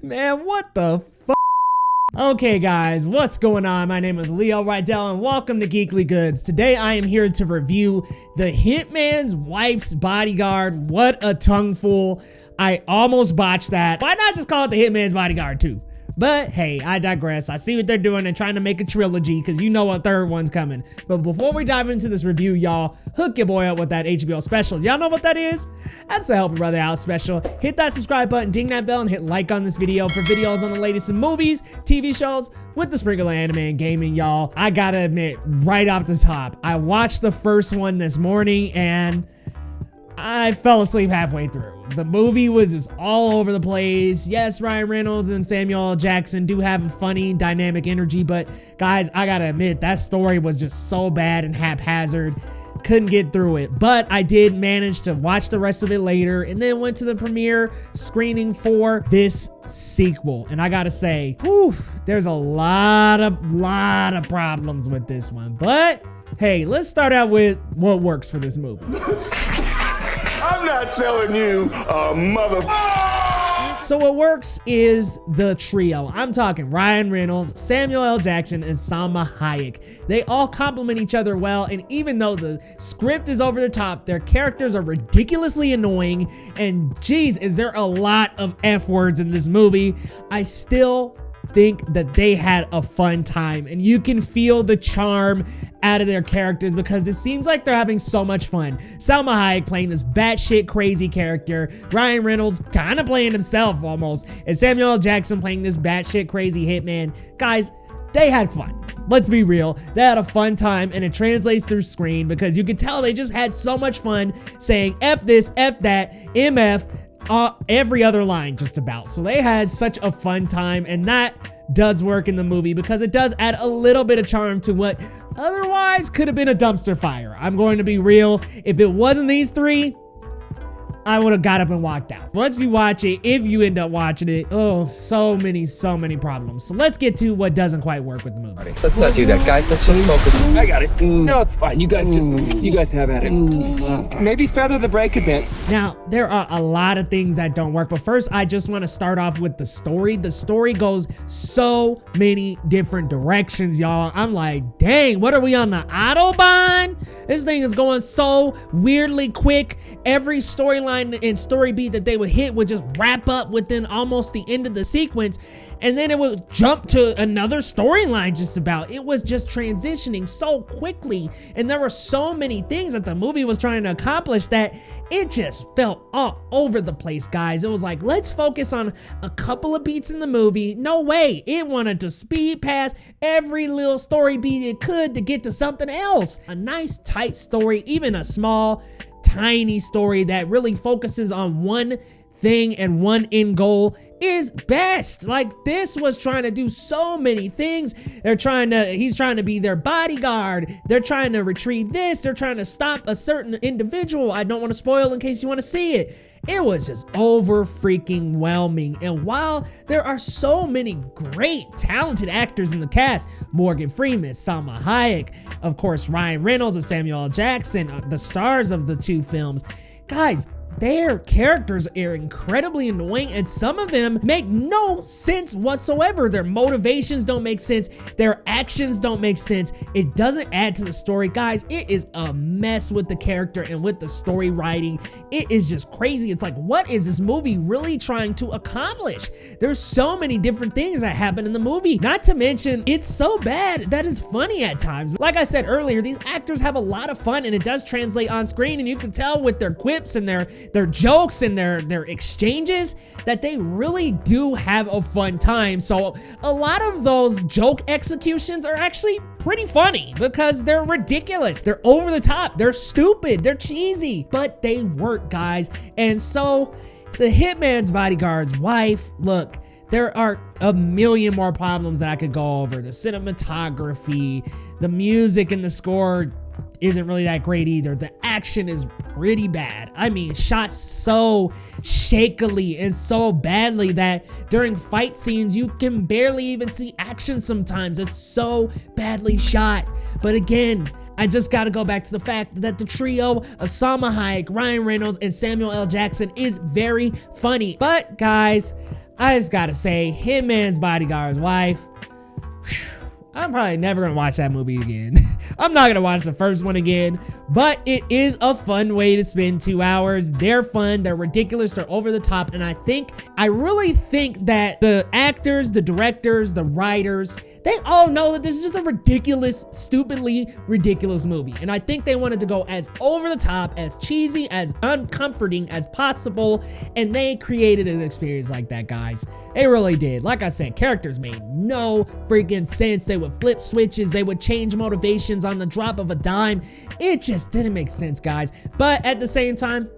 Man, what the f? Okay guys, what's going on? My name is Leo Rydell and welcome to Geekly Goods. Today I am here to review the Hitman's Wife's Bodyguard. What a tongueful. I almost botched that. Why not just call it the Hitman's Bodyguard too? But hey, I digress. I see what they're doing and trying to make a trilogy because you know a third one's coming. But before we dive into this review, y'all, hook your boy up with that HBO special. Y'all know what that is? That's the Help a Brother Out special. Hit that subscribe button, ding that bell, and hit like on this video for videos on the latest in movies, TV shows, with the sprinkle of anime and gaming, y'all. I gotta admit, right off the top, I watched the first one this morning and I fell asleep halfway through. The movie was just all over the place. Yes, Ryan Reynolds and Samuel L. Jackson do have a funny, dynamic energy, but guys, I gotta admit, that story was just so bad and haphazard. Couldn't get through it, but I did manage to watch the rest of it later and then went to the premiere screening for this sequel. And I gotta say, whew, there's a lot of problems with this one. But hey, let's start out with what works for this movie. I'm not telling you, mother. So what works is the trio. I'm talking Ryan Reynolds, Samuel L. Jackson, and Salma Hayek. They all complement each other well, and even though the script is over the top, their characters are ridiculously annoying, and geez, is there a lot of F words in this movie, I still think that they had a fun time, and you can feel the charm out of their characters because it seems like they're having so much fun. Salma Hayek playing this batshit crazy character, Ryan Reynolds kind of playing himself almost, and Samuel L. Jackson playing this batshit crazy hitman. Guys, they had fun. Let's be real, they had a fun time, and it translates through screen because you can tell they just had so much fun saying F this, F that, MF, every other line just about. So they had such a fun time, and that does work in the movie because it does add a little bit of charm to what otherwise could have been a dumpster fire. I'm going to be real, if it wasn't these three, I would have got up and walked out. Once you watch it, if you end up watching it, oh, so many problems. So let's get to what doesn't quite work with the movie. Let's not do that, guys. Let's just focus. I got it. No, it's fine. You guys have at it. Maybe feather the break a bit. Now, there are a lot of things that don't work, but first, I just want to start off with the story. The story goes so many different directions, y'all. I'm like, dang, what are we on the Autobahn? This thing is going so weirdly quick. Every storyline and story beat that they would hit would just wrap up within almost the end of the sequence, and then it would jump to another storyline just about. It was just transitioning so quickly, and there were so many things that the movie was trying to accomplish that it just felt all over the place, guys. It was like, let's focus on a couple of beats in the movie. No way. It wanted to speed past every little story beat it could to get to something else. A nice tight story, even a small tiny story that really focuses on one thing and one end goal is best. Like, this was trying to do so many things. He's trying to be their bodyguard. They're trying to retrieve this. They're trying to stop a certain individual. I don't want to spoil in case you want to see it. It was just over freaking whelming. And while there are so many great talented actors in the cast, Morgan Freeman, Salma Hayek, of course Ryan Reynolds and Samuel L. Jackson, the stars of the two films, guys, their characters are incredibly annoying, and some of them make no sense whatsoever. Their motivations don't make sense. Their actions don't make sense. It doesn't add to the story. Guys, it is a mess with the character and with the story writing. It is just crazy. It's like, what is this movie really trying to accomplish? There's so many different things that happen in the movie. Not to mention, it's so bad that it's funny at times. Like I said earlier, these actors have a lot of fun, and it does translate on screen, and you can tell with their quips and their jokes and their exchanges that they really do have a fun time. So a lot of those joke executions are actually pretty funny because they're ridiculous. They're over the top. They're stupid. They're cheesy, but they work, guys. And so the Hitman's Bodyguard's wife, look, there are a million more problems that I could go over. The cinematography, the music and the score isn't really that great either. The action is pretty bad. I mean, shot so shakily and so badly that during fight scenes, you can barely even see action sometimes. It's so badly shot. But again, I just gotta go back to the fact that the trio of Salma Hayek, Ryan Reynolds, and Samuel L. Jackson is very funny. But guys, I just gotta say, Hitman's Bodyguard's wife. I'm probably never gonna watch that movie again. I'm not gonna watch the first one again, but it is a fun way to spend 2 hours. They're fun, they're ridiculous, they're over the top, and I really think that the actors, the directors, the writers, they all know that this is just a ridiculous, stupidly ridiculous movie. And I think they wanted to go as over the top, as cheesy, as uncomforting as possible. And they created an experience like that, guys. They really did. Like I said, characters made no freaking sense. They would flip switches. They would change motivations on the drop of a dime. It just didn't make sense, guys. But at the same time,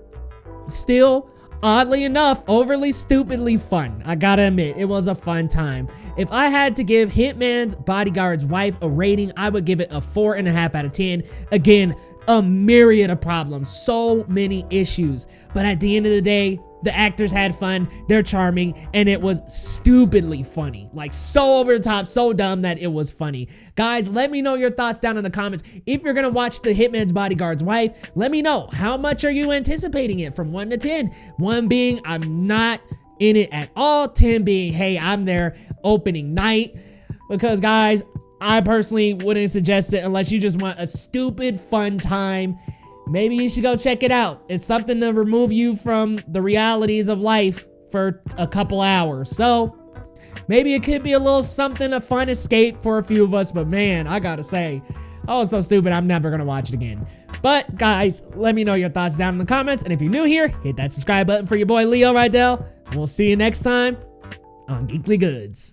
still, oddly enough, overly stupidly fun. I gotta admit, it was a fun time. If I had to give Hitman's Bodyguard's wife a rating, I would give it a 4.5 out of 10. Again, a myriad of problems, so many issues. But at the end of the day, the actors had fun, they're charming, and it was stupidly funny. Like, so over the top, so dumb that it was funny. Guys, let me know your thoughts down in the comments. If you're gonna watch the Hitman's Bodyguard's wife, let me know, how much are you anticipating it from 1 to 10? 1 being, I'm not in it at all. 10 being, hey, I'm there opening night. Because, guys, I personally wouldn't suggest it unless you just want a stupid fun time. Maybe you should go check it out. It's something to remove you from the realities of life for a couple hours. So maybe it could be a little something, a fun escape for a few of us. But man, I gotta say, I was so stupid, I'm never gonna watch it again. But guys, let me know your thoughts down in the comments. And if you're new here, hit that subscribe button for your boy Leo right there. And we'll see you next time on Geekly Goods.